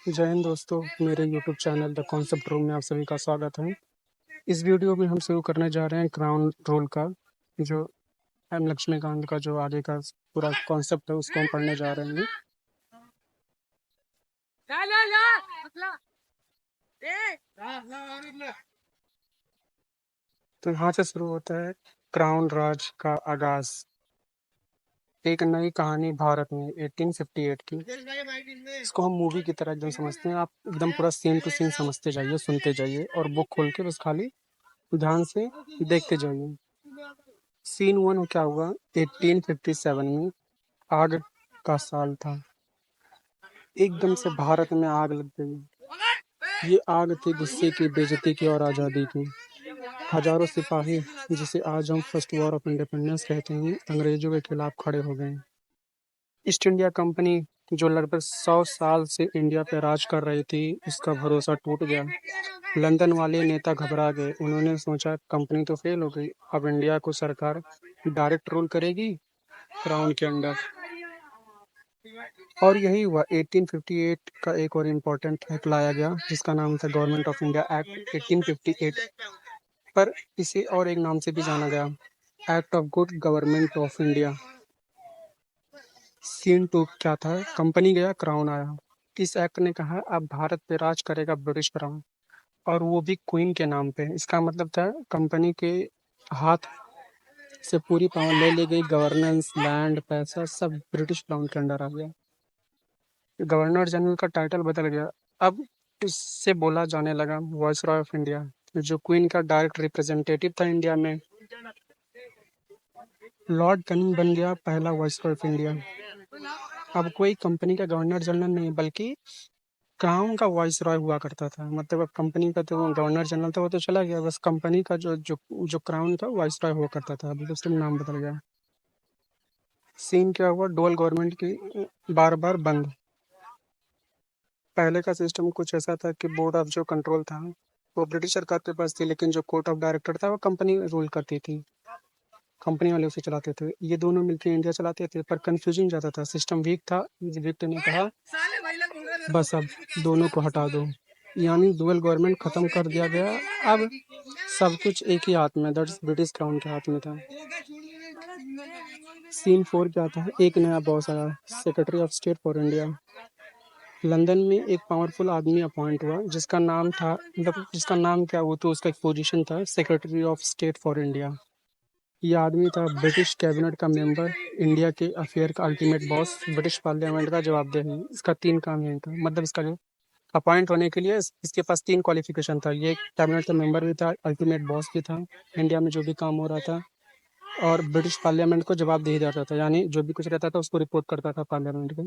जय हिंद दोस्तों, मेरे YouTube channel the concept room में आप सभी का स्वागत है। इस वीडियो में हम शुरू करने जा रहे हैं क्राउन रोल का, जो एम लक्ष्मीकांत का जो आगे का पूरा कॉन्सेप्ट है उसको हम पढ़ने जा रहे हैं। तो यहाँ से शुरू होता है क्राउन राज का आगाज, एक नई कहानी भारत में 1858 की। इसको हम मूवी की तरह एकदम समझते हैं। आप एकदम पूरा सीन टू सीन समझते जाइए, सुनते जाइए और बुक खोल के बस खाली ध्यान से देखते जाइए। सीन 1 क्या हुआ? 1857 में आग का साल था। एकदम से भारत में आग लग गई। ये आग थी गुस्से की, बेइज्जती की और आज़ादी की। हजारों सिपाही, जिसे आज हम फर्स्ट वॉर ऑफ इंडिपेंडेंस कहते हैं, अंग्रेजों के खिलाफ खड़े हो गए। ईस्ट इंडिया कंपनी, जो लगभग 100 साल से इंडिया पे राज कर रही थी, उसका भरोसा टूट गया। लंदन वाले नेता घबरा गए। उन्होंने सोचा कंपनी तो फेल हो गई, अब इंडिया को सरकार डायरेक्ट रूल करेगी क्राउन के अंडर। और यही हुआ। 1858 का एक और इम्पोर्टेंट एक्ट लाया गया जिसका नाम था गवर्नमेंट ऑफ इंडिया एक्ट 1858, पर इसे और एक नाम से भी जाना गया, act of good government of India. Scene 2 क्या था? कंपनी गया, क्राउन आया। इस एक्ट ने कहा अब भारत पे राज करेगा ब्रिटिश क्राउन, और वो भी क्वीन के नाम पे। इसका मतलब था कंपनी के हाथ से पूरी पावर ले ली गई, गवर्नेंस, लैंड, पैसा सब ब्रिटिश क्राउन के अंडर आ गया। गवर्नर जनरल का टाइटल बदल गया। अब इससे बोला जाने लगा वायसरॉय ऑफ इंडिया, जो क्वीन का डायरेक्ट रिप्रेजेंटेटिव था इंडिया में। लॉर्ड कैनिंग बन गया पहला वायसरॉय ऑफ इंडिया। अब कोई कंपनी का गवर्नर जनरल नहीं, बल्कि क्राउन का वायसरॉय हुआ करता था। मतलब अब कंपनी का तो गवर्नर जनरल था, वो तो चला गया, बस कंपनी का जो जो जो क्राउन था वायसरॉय हुआ करता था। अभी तो सिर्फ नाम बदल गया। सीन क्या हुआ? डुअल गवर्नमेंट की बार बार बंद। पहले का सिस्टम कुछ ऐसा था कि बोर्ड ऑफ जो कंट्रोल था वो ब्रिटिश सरकार के पास थी, लेकिन जो कोर्ट ऑफ डायरेक्टर था वो कंपनी रूल करती थी, कंपनी वाले उसे चलाते थे। ये दोनों मिलकर इंडिया चलाते थे, पर कंफ्यूजिंग ज़्यादा था, सिस्टम वीक था। विक्ट ने कहा बस अब दोनों को हटा दो, यानी डुअल गवर्नमेंट खत्म कर दिया गया। अब सब कुछ एक ही हाथ में, दैट्स ब्रिटिश क्राउन के हाथ में था। सीन 4 क्या था? एक नया बॉस आया, secretary of state for India. London में एक पावरफुल आदमी अपॉइंट हुआ जिसका नाम था, मतलब जिसका नाम क्या, वो तो उसका एक पोजीशन था, secretary of state for India. ये आदमी था ब्रिटिश कैबिनेट का मेंबर, इंडिया के अफेयर का अल्टीमेट बॉस, ब्रिटिश पार्लियामेंट का जवाबदेही। इसका 3 काम यही था। मतलब इसका जो अपॉइंट होने के लिए इसके पास 3 क्वालिफिकेशन था। ये कैबिनेट का मेंबर भी था, अल्टीमेट बॉस भी था, इंडिया में जो भी काम हो रहा था, और ब्रिटिश पार्लियामेंट को जवाब दे जाता था, यानी जो भी कुछ रहता था उसको रिपोर्ट करता था पार्लियामेंट को।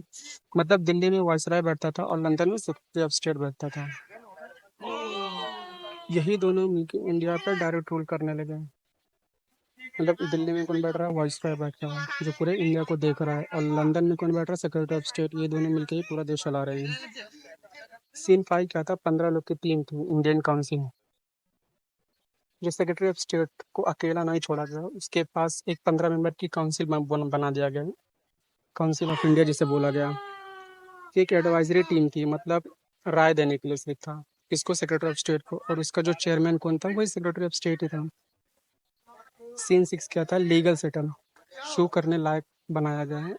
मतलब दिल्ली में वायसराय बैठता था और लंदन में सेक्रेटरी ऑफ स्टेट बैठता था। यही दोनों मिलकर इंडिया पर डायरेक्ट रूल करने लगे। मतलब दिल्ली में कौन बैठ रहा है? वायसराय बैठ रहा है जो पूरे इंडिया को देख रहा है, और लंदन में कौन बैठ रहा है? Secretary of state. ये दोनों मिलकर ही पूरा देश चला रहे हैं। सीन 5 क्या था? 15 लोग की टीम थी इंडियन काउंसिल, जो सेक्रेटरी ऑफ स्टेट को अकेला नहीं छोड़ा गया, उसके पास एक 15 मेंबर की काउंसिल बना दिया गया, काउंसिल ऑफ इंडिया जिसे बोला गया। एक एडवाइजरी टीम थी, मतलब राय देने के लिए सिर्फ था, इसको सेक्रेटरी ऑफ स्टेट को, और उसका जो चेयरमैन कौन था? वही सेक्रेटरी ऑफ स्टेट ही था। सीन 6 क्या था? लीगल सेटल, शो करने लायक बनाया गया है।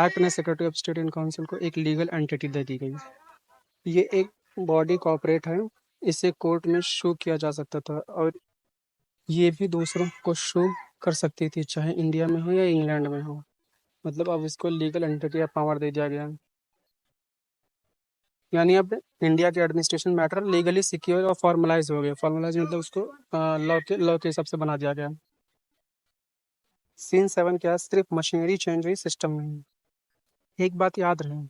एक्ट ने secretary of state and council को एक लीगल एंटिटी दे दी गई। ये एक बॉडी कॉर्पोरेट है, इसे कोर्ट में शो किया जा सकता था, और ये भी दूसरों को शो कर सकती थी, चाहे इंडिया में हो या इंग्लैंड में हो। मतलब अब इसको लीगल एंटिटी या पावर दे दिया गया, यानी अब इंडिया के एडमिनिस्ट्रेशन मैटर लीगली सिक्योर और फॉर्मलाइज हो गए। फॉर्मलाइज मतलब उसको लॉ के हिसाब से बना दिया गया। सीन 7 क्या है? सिर्फ मशीनरी चेंज हुई, सिस्टम नहीं। एक बात याद रहे,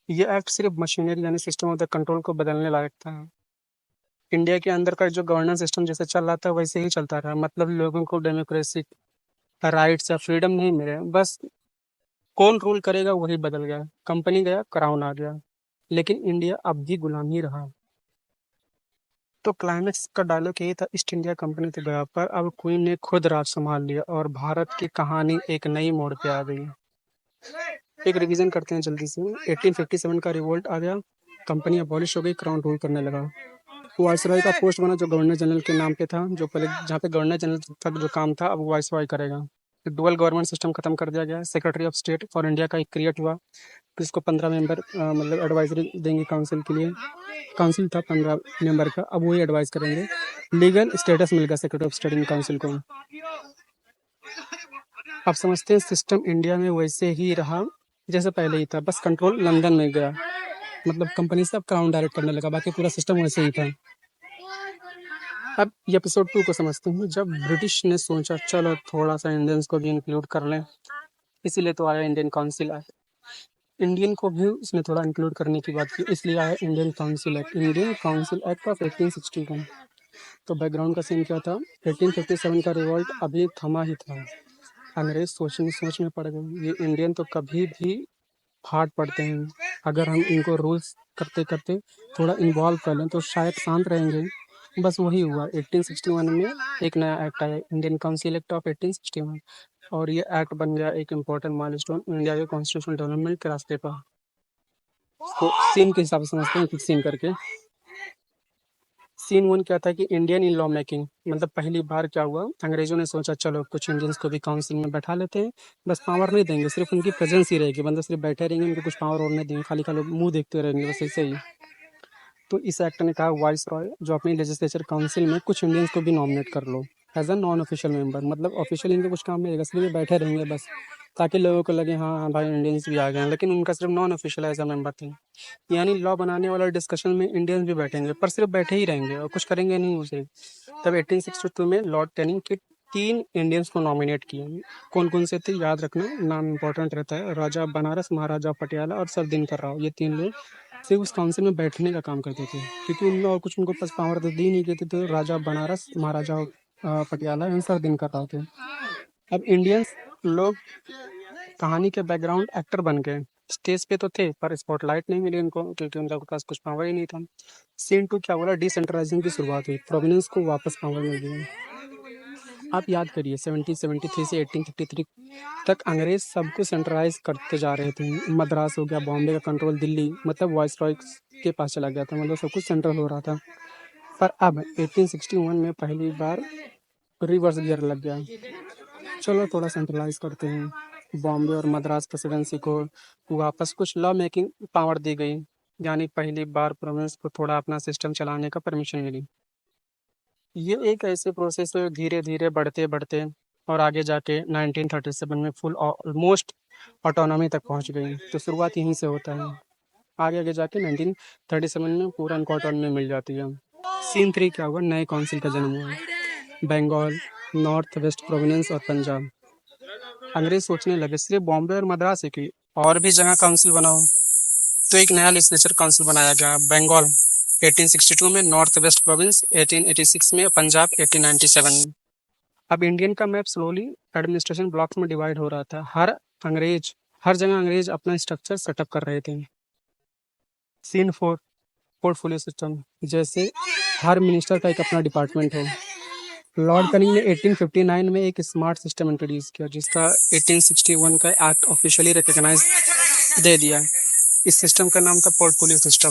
ये एक्ट सिर्फ मशीनरी यानी सिस्टम ऑफ द कंट्रोल को बदलने लायक था। इंडिया के अंदर का जो गवर्नेंस सिस्टम जैसे चल रहा था वैसे ही चलता रहा। मतलब लोगों को डेमोक्रेसी, राइट्स या फ्रीडम नहीं मिले, बस कौन रूल करेगा वही बदल गया। कंपनी गया, क्राउन आ गया, लेकिन इंडिया अब भी गुलाम ही रहा। तो क्लाइमेक्स का डायलॉग यही था, ईस्ट इंडिया कंपनी तो गया, पर अब क्वीन ने खुद राज संभाल लिया और भारत की कहानी एक नई मोड़ पे आ गई। एक रिवीजन करते हैं जल्दी से। 1857 का रिवोल्ट आ गया, कंपनी अबॉलिश हो गई, क्राउन रूल करने लगा। वायसरॉय का पोस्ट बना जो गवर्नर जनरल के नाम पे था, जो पहले जहाँ पे गवर्नर जनरल तक जो काम था अब वायसरॉय करेगा। डुअल गवर्नमेंट सिस्टम खत्म कर दिया गया। Secretary of state for India का एक क्रिएट हुआ, इसको 15 मेंबर मतलब एडवाइजरी देंगे काउंसिल के लिए। काउंसिल था 15 मेंबर का, अब वही एडवाइस करेंगे। लीगल स्टेटस मिल गया secretary of state in council को। आप समझते हैं सिस्टम इंडिया में वैसे ही रहा जैसे पहले ही था, बस कंट्रोल लंदन में गया, मतलब कंपनी से अब क्राउन डायरेक्ट करने लगा, बाकी पूरा सिस्टम वैसे ही था। अब एपिसोड 2 को समझते हैं। जब ब्रिटिश ने सोचा चलो थोड़ा सा इंडियंस को भी इंक्लूड कर लें, इसीलिए तो आया इंडियन काउंसिल आया। इंडियन को भी उसने थोड़ा इंक्लूड करने की बात की, इसलिए आया Indian council act, Indian council act of 1861। तो बैकग्राउंड का सीन क्या था? 1857 का रिवॉल्ट अभी थमा ही था। अंग्रेज सोच में पड़ गए, ये इंडियन तो कभी भी फाड़ पड़ते हैं, अगर हम इनको रूल्स करते करते थोड़ा इन्वॉल्व कर लें तो शायद शांत रहेंगे। बस वही हुआ। 1861 में एक नया एक्ट आया, इंडियन काउंसिल एक्ट ऑफ 1861, और ये एक्ट बन गया एक इम्पोर्टेंट माइलस्टोन इंडिया के कॉन्स्टिट्यूशनल डेवलपमेंट के रास्ते पर। तो सीन के हिसाब से समझते हैं, सीन करके। सीन वन क्या था कि इंडियन इन लॉ मेकिंग, मतलब पहली बार क्या हुआ, अंग्रेजों ने सोचा चलो कुछ इंडियंस को भी काउंसिल में बैठा लेते हैं, बस पावर नहीं देंगे, सिर्फ उनकी प्रेजेंस ही रहेगी, मतलब सिर्फ बैठे रहेंगे, उनको कुछ पावर और नहीं देंगे, खाली खाली मुंह देखते रहेंगे, बस ऐसे ही। तो इस एक्ट ने कहा वाइस रॉय जो अपनी लेजिस्लेचर काउंसिल में कुछ इंडियंस को भी नॉमिनेट कर लो as a non official member, मतलब ऑफिशियल इनके कुछ काम नहीं रहेगा, इसलिए बैठे रहेंगे बस, ताकि लोगों को लगे हाँ हाँ भाई इंडियंस भी आ गए हैं, लेकिन उनका सिर्फ non official as a member थे। यानी लॉ बनाने वाला डिस्कशन में इंडियंस भी बैठेंगे, पर सिर्फ बैठे ही रहेंगे और कुछ करेंगे नहीं उसे। तब 1862 में लॉर्ड कैनिंग के 3 इंडियंस को नॉमिनेट किए। कौन कौन से थे याद रखना, नाम इंपॉर्टेंट रहता है, राजा बनारस, महाराजा पटियाला और सर दिनकर राव। ये 3 लोग सिर्फ उस काउंसिल में बैठने का काम करते थे, क्योंकि उनमें और कुछ उनको पास पावर तो दी नहीं गई थी, तो राजा बनारस, महाराजा पटियाला एंड सर दिनकर राव थे। अब इंडियंस लोग कहानी के बैकग्राउंड एक्टर बन गए, स्टेज पे तो थे पर स्पॉटलाइट नहीं मिली उनको, क्योंकि उनके पास कुछ पावर ही नहीं था। सीन 2 क्या बोला, डिसेंट्रलाइजिंग की शुरुआत हुई, प्रोविनेंस को वापस पावर मिल गई। आप याद करिए 1773 से 1853 तक अंग्रेज सब कुछ सेंट्रलाइज करते जा रहे थे। मद्रास हो गया, बॉम्बे का कंट्रोल दिल्ली, मतलब वाइस रॉय के पास चला गया था, मतलब सब कुछ सेंट्रल हो रहा था। पर अब 1861 में पहली बार रिवर्स गियर लग गया, चलो थोड़ा सेंट्रलाइज करते हैं। बॉम्बे और मद्रास प्रेसिडेंसी को वापस कुछ लॉ मेकिंग पावर दी गई, यानी पहली बार प्रोविंस को थोड़ा अपना सिस्टम चलाने का परमिशन मिली। ये एक ऐसे प्रोसेस है धीरे धीरे बढ़ते बढ़ते और आगे जाके 1937 में फुल ऑलमोस्ट ऑटोनॉमी तक पहुंच गई। तो शुरुआत यहीं से होता है, आगे आगे जाके 1937 में पूरा इनको ऑटोनॉमी मिल जाती है। सीन 3 क्या हुआ, नए काउंसिल का जन्म हुआ, बंगाल, नॉर्थ वेस्ट प्रोविंस और पंजाब। अंग्रेज सोचने लगे सिर्फ बॉम्बे और मद्रास है कि और भी जगह काउंसिल बनाओ, तो एक नया लेजिस्लेचर काउंसिल बनाया गया, बंगाल 1862 में, नॉर्थ वेस्ट प्रोविंस 1886 में, पंजाब 1897 में। अब इंडियन का मैप स्लोली एडमिनिस्ट्रेशन ब्लॉक्स में डिवाइड हो रहा था, हर जगह अंग्रेज अपना स्ट्रक्चर सेटअप कर रहे थे। सीन 4 पोर्टफोलियो सिस्टम, जैसे हर मिनिस्टर का एक अपना डिपार्टमेंट हो। लॉर्ड कनिंग ने 1859 में एक स्मार्ट सिस्टम इंट्रोड्यूस किया, जिसका 1861 का एक्ट ऑफिशियली रिकॉग्नाइज दे दिया। इस सिस्टम का नाम था पोर्टफोलियो सिस्टम।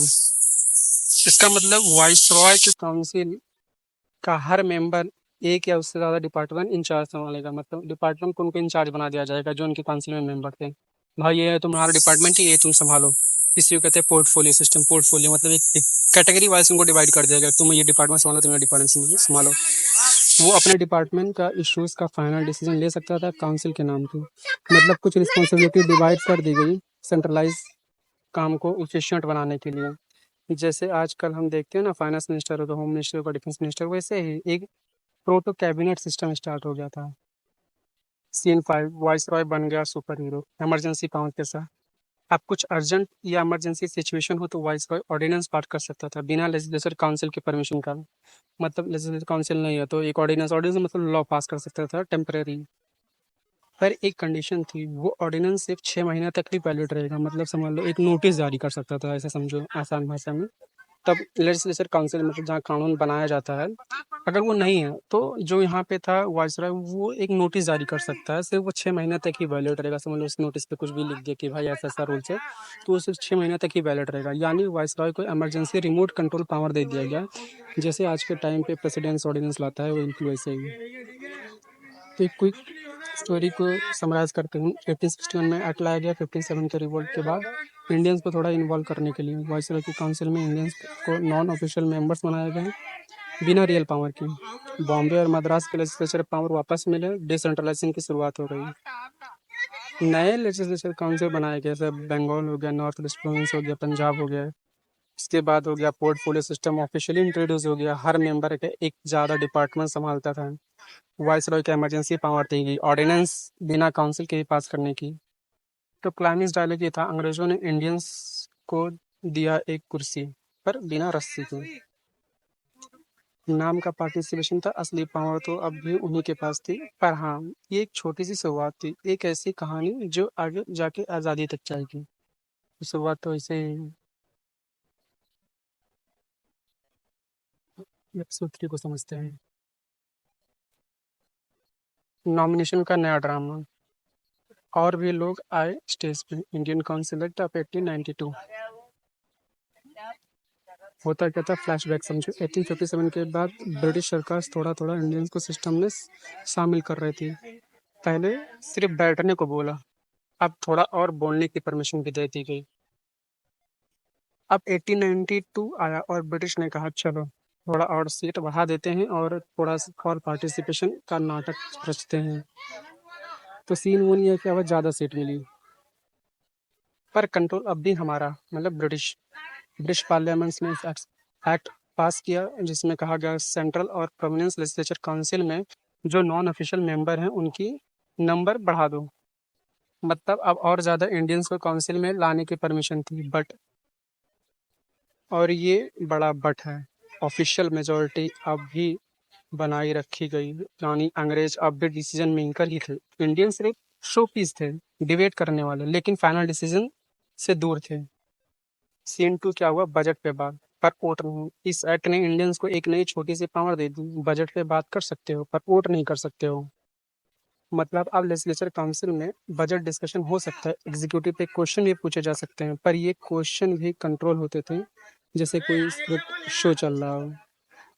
इसका मतलब वाइसरॉय के काउंसिल का हर मेंबर एक या उससे ज़्यादा डिपार्टमेंट इंचार्ज संभालेगा, मतलब डिपार्टमेंट को उनको इंचार्ज बना दिया जाएगा जो उनके काउंसिल में मेंबर थे। भाई ये है तुम्हारा डिपार्टमेंट ही, ये तुम संभालो। इसी को कहते हैं पोर्टफोलियो सिस्टम। पोर्टफोलियो मतलब एक कैटेगरी वाइज उनको डिवाइड कर दिया गया, तुम ये डिपार्टमेंट संभालो, तुम ये डिपार्टमेंट संभालो। वो अपने डिपार्टमेंट का इश्यूज का फाइनल डिसीजन ले सकता था काउंसिल के नाम पे, मतलब कुछ रिस्पॉन्सिबिलिटी डिवाइड कर दी गई सेंट्रलाइज काम को एफिशिएंट बनाने के लिए। जैसे आजकल हम देखते हैं ना, फाइनेंस मिनिस्टर होगा, होम मिनिस्टर होगा, डिफेंस मिनिस्टर, वैसे ही एक प्रोटो कैबिनेट सिस्टम स्टार्ट हो गया था। सीन 5 वाइसरॉय बन गया सुपर हीरो, इमरजेंसी पावर के साथ। अब कुछ अर्जेंट या इमरजेंसी सिचुएशन हो तो वाइसरॉय ऑर्डिनेंस पास कर सकता था बिना लेजिस्लेचर काउंसिल की परमिशन का। मतलब लेजिस्लेटिव काउंसिल नहीं है तो एक ऑर्डिनेंस मतलब लॉ पास कर सकता था टेम्परेरी। पर एक कंडीशन थी, वो ऑर्डिनेंस सिर्फ 6 महीने तक ही वैलिड रहेगा, मतलब समझ लो एक नोटिस जारी कर सकता था, ऐसा समझो आसान भाषा में। तब लेजिस्लेचर काउंसिल मतलब जहाँ कानून बनाया जाता है, अगर वो नहीं है तो जो यहाँ पे था वायसराय वो एक नोटिस जारी कर सकता है, सिर्फ वो 6 महीने तक ही वैलिड रहेगा। समझ लो उस नोटिस पे कुछ भी लिख दिया कि भाई ऐसा ऐसा रूल्स है, तो वो सिर्फ 6 महीने तक ही वैलिड रहेगा। यानी वायसराय को इमरजेंसी रिमोट कंट्रोल पावर दे दिया गया, जैसे आज के टाइम पे प्रेसिडेंस ऑर्डिनेंस लाता है वो इनकी वैसे ही। तो एक क्विक स्टोरी को समराइज करते हूँ। 1861 में एक्ट लाया गया 57 के रिवोल्ट के बाद इंडियंस को थोड़ा इन्वॉल्व करने के लिए। वायसराय की काउंसिल में इंडियंस को नॉन ऑफिशियल मेंबर्स बनाए गए बिना रियल पावर के। बॉम्बे और मद्रास के लेजिस्लेचर पावर वापस मिले, डिसेंट्रलाइजेशन की शुरुआत हो गई। नए लेजिस्लेचर काउंसिल बनाए गए, जैसे बंगाल हो गया, नॉर्थ ईस्ट प्रोविंस हो गया, पंजाब हो गया। इसके बाद हो गया पोर्टफोलियो सिस्टम ऑफिशियली इंट्रोड्यूस हो गया, हर मेंबर के एक ज़्यादा डिपार्टमेंट संभालता था। वायसरॉय को इमरजेंसी पावर दी गई, ऑर्डिनेंस बिना काउंसिल के ही पास करने की। तो क्लाइमेक्स डायलॉग ये था, अंग्रेजों ने इंडियंस को दिया एक कुर्सी पर बिना रस्सी के। नाम का पार्टिसिपेशन था, असली पावर तो अब भी उन्हीं के पास थी। पर हाँ, ये एक छोटी सी शुरुआत थी, एक ऐसी कहानी जो आगे जाके आज़ादी तक जाएगी। शुरुआत तो ऐसे ही एपिसोड 3 को समझते हैं। नॉमिनेशन का नया ड्रामा, और भी लोग आए स्टेज पे। Indian council act of 1892। होता क्या था, फ्लैशबैक समझो। 1857 के बाद ब्रिटिश सरकार थोड़ा थोड़ा इंडियंस को सिस्टम में शामिल कर रही थी। पहले सिर्फ बैठने को बोला, अब थोड़ा और बोलने की परमिशन भी दे दी गई। अब 1892 आया और ब्रिटिश ने कहा चलो थोड़ा और सीट बढ़ा देते हैं और थोड़ा सा और पार्टिसिपेशन का नाटक रचते हैं। तो सीन वो नहीं है कि अब ज़्यादा सीट मिली, पर कंट्रोल अब भी हमारा, मतलब ब्रिटिश। ब्रिटिश पार्लियामेंट ने इस एक्ट पास किया जिसमें कहा गया सेंट्रल और प्रोविंस लेजिस्लेचर काउंसिल में जो नॉन ऑफिशियल मेंबर हैं उनकी नंबर बढ़ा दो। मतलब अब और ज़्यादा इंडियंस को काउंसिल में लाने की परमिशन थी, बट, और ये बड़ा बट है, ऑफिशियल मेजोरिटी अब भी बनाई रखी गई। यानी अंग्रेज अब भी डिसीजन मेकर ही थे, इंडियन सिर्फ शो पीस थे, डिबेट करने वाले, लेकिन फाइनल डिसीजन से दूर थे। सीन 2 क्या हुआ, बजट पे बात पर वोट नहीं। इस एक्ट ने इंडियंस को एक नई छोटी सी पावर दे दी, बजट पे बात कर सकते हो पर वोट नहीं कर सकते हो। मतलब अब लेजिस्लेचर काउंसिल में बजट डिस्कशन हो सकता है, एग्जीक्यूटिव पे क्वेश्चन भी पूछे जा सकते हैं, पर ये क्वेश्चन भी कंट्रोल होते थे, जैसे कोई स्क्रिप्ट शो चल रहा हो।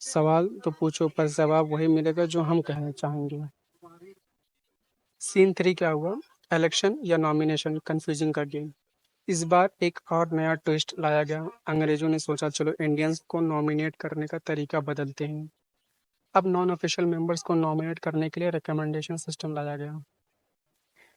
सवाल तो पूछो पर जवाब वही मिलेगा जो हम कहना चाहेंगे। सीन 3 क्या हुआ, इलेक्शन या नॉमिनेशन, कंफ्यूजिंग का गेम। इस बार एक और नया ट्विस्ट लाया गया। अंग्रेजों ने सोचा चलो इंडियंस को नॉमिनेट करने का तरीका बदलते हैं। अब नॉन ऑफिशियल मेंबर्स को नॉमिनेट करने के लिए रिकमेंडेशन सिस्टम लाया गया।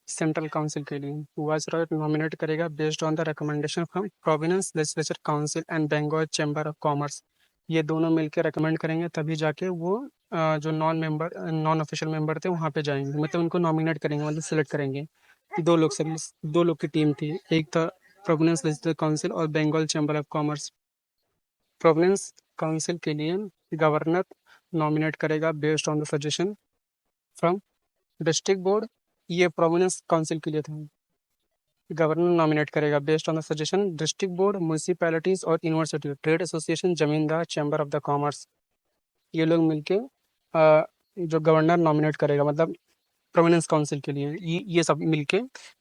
सेंट्रल काउंसिल के लिए वाइसरॉय नॉमिनेट करेगा based on the recommendation from province legislature council and Bengal chamber of commerce. ये दोनों मिलकर रेकमेंड करेंगे, तभी जाके वो जो नॉन ऑफिशियल मेंबर थे वहाँ पे जाएंगे, मतलब उनको नॉमिनेट करेंगे, मतलब सिलेक्ट करेंगे। दो लोग से, दो लोग की टीम थी, एक था प्रोविंस लेजिस्लेचर काउंसिल और Bengal chamber of commerce. Province council के लिए गवर्नर नॉमिनेट करेगा based on the suggestion from district board. ये प्रोविंस काउंसिल के लिए था। गवर्नर नॉमिनेट करेगा based on the suggestion district board, municipalities और university, trade association, zamindar, chamber of the commerce. ये लोग मिलके जो गवर्नर नॉमिनेट करेगा, मतलब प्रोविंस काउंसिल के लिए ये सब मिलके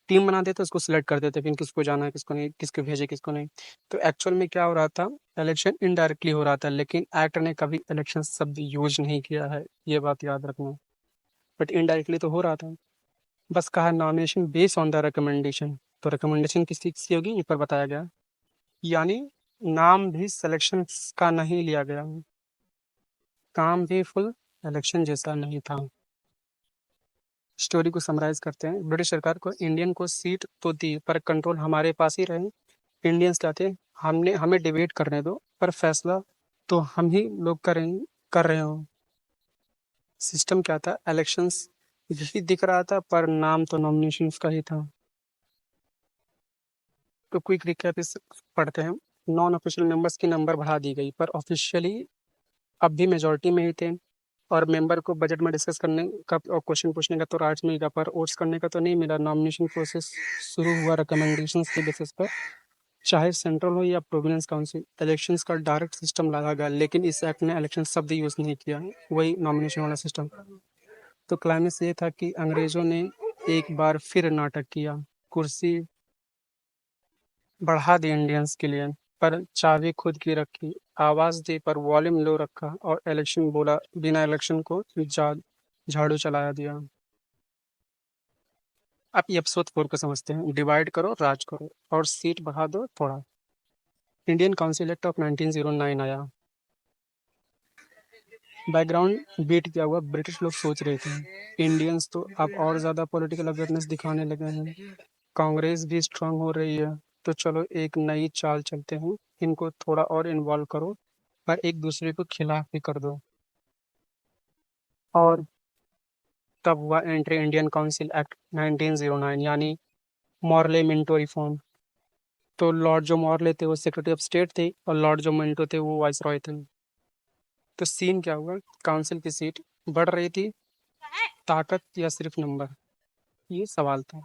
टीम बनाते थे, उसको सिलेक्ट करते थे कि किसको जाना है, किसको नहीं, किसको भेजे, किसको नहीं। तो एक्चुअल में क्या हो रहा था, इलेक्शन इनडायरेक्टली हो रहा था, लेकिन एक्ट ने कभी इलेक्शन शब्द यूज नहीं किया है, ये बात याद रखना। बट इनडायरेक्टली तो हो रहा था। बस कहा nomination based on the recommendation, तो रिकमेंडेशन किसकी किसकी होगी ऊपर बताया गया। यानी नाम भी सिलेक्शन का नहीं लिया गया, काम भी फुल इलेक्शन जैसा नहीं था। स्टोरी को समराइज करते हैं। ब्रिटिश सरकार को इंडियन को सीट तो दी पर कंट्रोल हमारे पास ही रहे। इंडियंस क्या थे, हमने हमें डिबेट करने दो पर फैसला तो हम ही लोग कर रहे हो। सिस्टम क्या था, इलेक्शंस यही दिख रहा था पर नाम तो नॉमिनेशंस का ही था। तो क्विक रिकैप इस पढ़ते हैं। नॉन ऑफिशियल मेंबर्स की नंबर बढ़ा दी गई पर ऑफिशियली अब भी मेजोरिटी में ही थे। और मेंबर को बजट में डिस्कस करने का और क्वेश्चन पूछने का तो राइट्स मिलेगा पर वोट्स करने का तो नहीं मिला। नॉमिनेशन प्रोसेस शुरू हुआ रिकमेंडेशंस के बेसिस पर। चाहे सेंट्रल हो या प्रोविंस काउंसिल, इलेक्शंस का डायरेक्ट सिस्टम लाया गया, लेकिन इस एक्ट ने इलेक्शन शब्द यूज नहीं किया, वही नॉमिनेशन वाला सिस्टम। तो क्लाइमेक्स ये था कि अंग्रेजों ने एक बार फिर नाटक किया, कुर्सी बढ़ा दी इंडियंस के लिए, पर चाबी खुद की रखी, आवाज दी पर वॉल्यूम लो रखा, और इलेक्शन बोला बिना इलेक्शन को झाड़ू चलाया दिया। आप ये एपिसोड 4 को समझते हैं, डिवाइड करो राज करो और सीट बढ़ा दो थोड़ा। इंडियन काउंसिल एक्ट ऑफ 1909 आया। बैकग्राउंड बीट क्या हुआ, ब्रिटिश लोग सोच रहे थे इंडियंस तो अब और ज्यादा पॉलिटिकल अवेयरनेस दिखाने लगे हैं, कांग्रेस भी स्ट्रांग हो रही है, तो चलो एक नई चाल चलते हैं, इनको थोड़ा और इन्वॉल्व करो, पर एक दूसरे को खिलाफ भी कर दो। और तब हुआ एंट्री इंडियन काउंसिल एक्ट 1909, यानी मॉर्ले मिंटो रिफॉर्म। तो लॉर्ड जो मॉर्ले थे वो सेक्रेटरी ऑफ स्टेट थे, और लॉर्ड जो मिंटो थे वो वाइस रॉय थे। तो सीन क्या हुआ, काउंसिल की सीट बढ़ रही थी, ताकत या सिर्फ नंबर, ये सवाल था।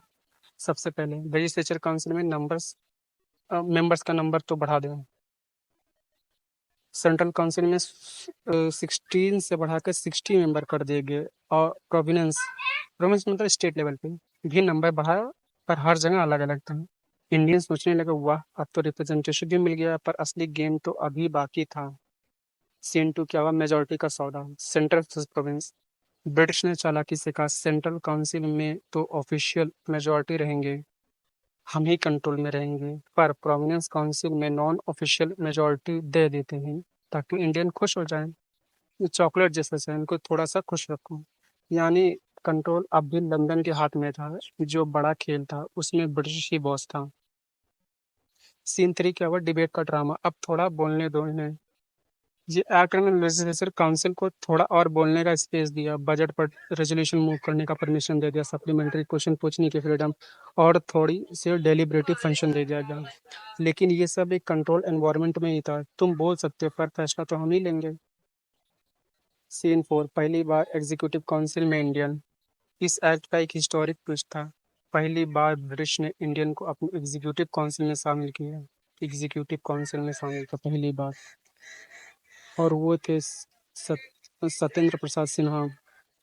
सबसे पहले लेजिस्लेचर काउंसिल में मेंबर्स का नंबर तो बढ़ा दें, सेंट्रल काउंसिल में 16 से बढ़ाकर 60 मेंबर कर दिए गए, और प्रोविंस मतलब स्टेट लेवल पे भी नंबर बढ़ाया, पर हर जगह अलग अलग था। इंडियन सोचने लगे वाह अब तो रिप्रेजेंटेशन भी मिल गया, पर असली गेम तो अभी बाकी था। सीन टू क्या हुआ, मेजोरिटी का सौदा, सेंट्रल वर्सेस प्रोविंस। ब्रिटिश ने चालाकी से कहा सेंट्रल काउंसिल में तो ऑफिशियल मेजोरिटी रहेंगे, हम ही कंट्रोल में रहेंगे, पर प्रोविंस काउंसिल में नॉन ऑफिशियल मेजोरिटी दे देते हैं, ताकि इंडियन खुश हो जाएं। ये चॉकलेट जैसा है, इनको थोड़ा सा खुश रखो। यानी कंट्रोल अब भी लंदन के हाथ में था, जो बड़ा खेल था उसमें ब्रिटिश ही बॉस था। सीन 3 क्या हुआ, डिबेट का ड्रामा, अब थोड़ा बोलने दो इन्हें। ये एक्ट ने लेजिस्लेचर काउंसिल को थोड़ा और बोलने का स्पेस दिया, बजट पर रेजोल्यूशन मूव करने का परमिशन दे दिया, सप्लीमेंट्री क्वेश्चन पूछने की फ्रीडम, और थोड़ी सी डेलिब्रेटिव फंक्शन दे दिया गया। लेकिन ये सब एक कंट्रोल एनवायरनमेंट में ही था, तुम बोल सकते हो पर फैसला तो हम ही लेंगे। सीन 4 पहली बार एग्जीक्यूटिव काउंसिल में इंडियन। इस एक्ट का एक हिस्टोरिक ट्विस्ट था, पहली बार ब्रिटिश ने इंडियन को अपनी एग्जीक्यूटिव काउंसिल में शामिल किया, एग्जीक्यूटिव काउंसिल में शामिल था पहली बार। और वो थे सत्येंद्र प्रसाद सिन्हा,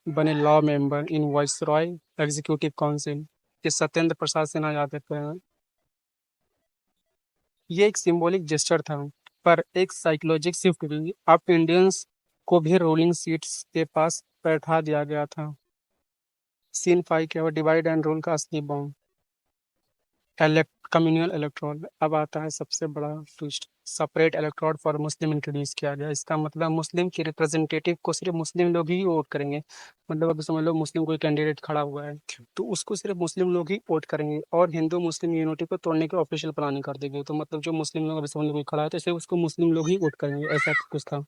बने law member in viceroy executive council. ये सत्येंद्र प्रसाद सिन्हा याद रखते हैं। ये एक सिंबॉलिक जेस्चर था, पर एक साइकोलॉजिक शिफ्ट भी, अब इंडियंस को भी रोलिंग सीट्स के पास बैठा दिया गया था। सीन 5 के बाद डिवाइड एंड रूल का असली बॉम्ब, कम्युनल इलेक्ट्रोड। अब आता है सबसे बड़ा twist, separate electrode for Muslim introduce किया गया। इसका मतलब मुस्लिम के रिप्रेजेंटेटिव को सिर्फ मुस्लिम लोग ही वोट करेंगे। मतलब अगर समझ लो मुस्लिम कोई कैंडिडेट खड़ा हुआ है, तो उसको सिर्फ मुस्लिम लोग ही वोट करेंगे, और हिंदू मुस्लिम यूनिटी को तोड़ने की ऑफिशियल प्लानिंग कर देंगे। तो मतलब जो मुस्लिम लोग अभी समझ लो कोई खड़ा है, तो सिर्फ उसको मुस्लिम लोग ही वोट करेंगे, ऐसा कुछ था।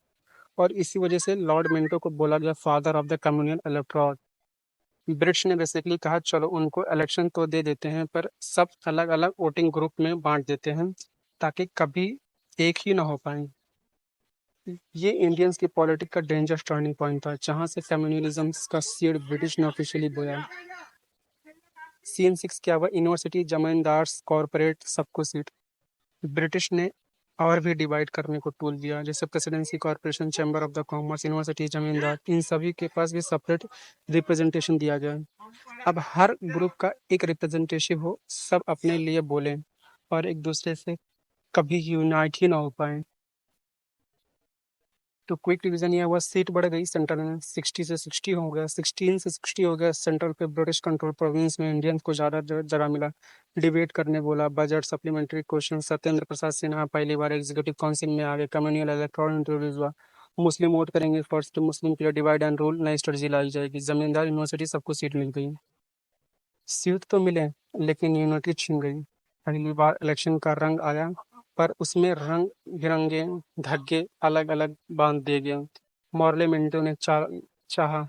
और इसी वजह से लॉर्ड मिंटो को बोला गया father of the communal electrode. Brits ने बेसिकली कहा चलो उनको इलेक्शन तो दे देते हैं, पर सब अलग अलग वोटिंग ग्रुप में बांट देते हैं, ताकि कभी एक ही ना हो पाए। ये इंडियंस की पॉलिटिक्स का डेंजर टर्निंग पॉइंट था, जहां से कम्युनलिज्म का सीड ब्रिटिश ने ऑफिशियली बोया। सीन 6 क्या हुआ, यूनिवर्सिटी जमींदार कॉरपोरेट सबको सीट। ब्रिटिश ने और भी डिवाइड करने को टूल दिया, जैसे presidency corporation chamber of the commerce university जमींदार, इन सभी के पास भी सेपरेट रिप्रेजेंटेशन दिया गया। अब हर ग्रुप का एक रिप्रेजेंटेटिव हो, सब अपने लिए बोले, और एक दूसरे से कभी यूनाइट ही ना हो पाए। तो क्विक रिवीजन ये हुआ, सीट बढ़ गई सेंट्रल में, 60 से 60 हो गया, 16 से 60 हो गया सेंट्रल पे, ब्रिटिश कंट्रोल प्रोविंस में इंडियन को ज़्यादा जगह मिला। डिबेट करने बोला, budget supplementary question, Satyendra Prasad Sinha पहली बार एग्जीक्यूटिव काउंसिल में आ गए, कम्युनल इलेक्ट्रॉन इंट्रोड्यूस हुआ, मुस्लिम वोट करेंगे फर्स्ट, मुस्लिम के लिए डिवाइड एंड रूल नई स्ट्रेटजी लाई जाएगी, जमींदार यूनिवर्सिटी सबको सीट मिल गई। सीट तो मिले, लेकिन यूनिटी छिन गई। अगली बार इलेक्शन का रंग आया, पर उसमें रंग बिरंगे धागे अलग अलग बांध दिए गए। मॉर्ले मिंटो ने चाहा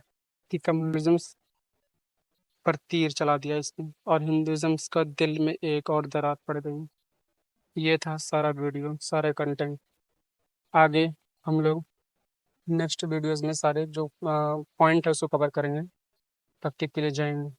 कि कम्युनिज्म पर तीर चला दिया इसने, और हिंदुइज्म का दिल में एक और दरार पड़ गई। ये था सारा वीडियो, सारे कंटेंट। आगे हम लोग नेक्स्ट वीडियोस में सारे जो पॉइंट है उसको कवर करेंगे। तब तक के लिए जय हिंद।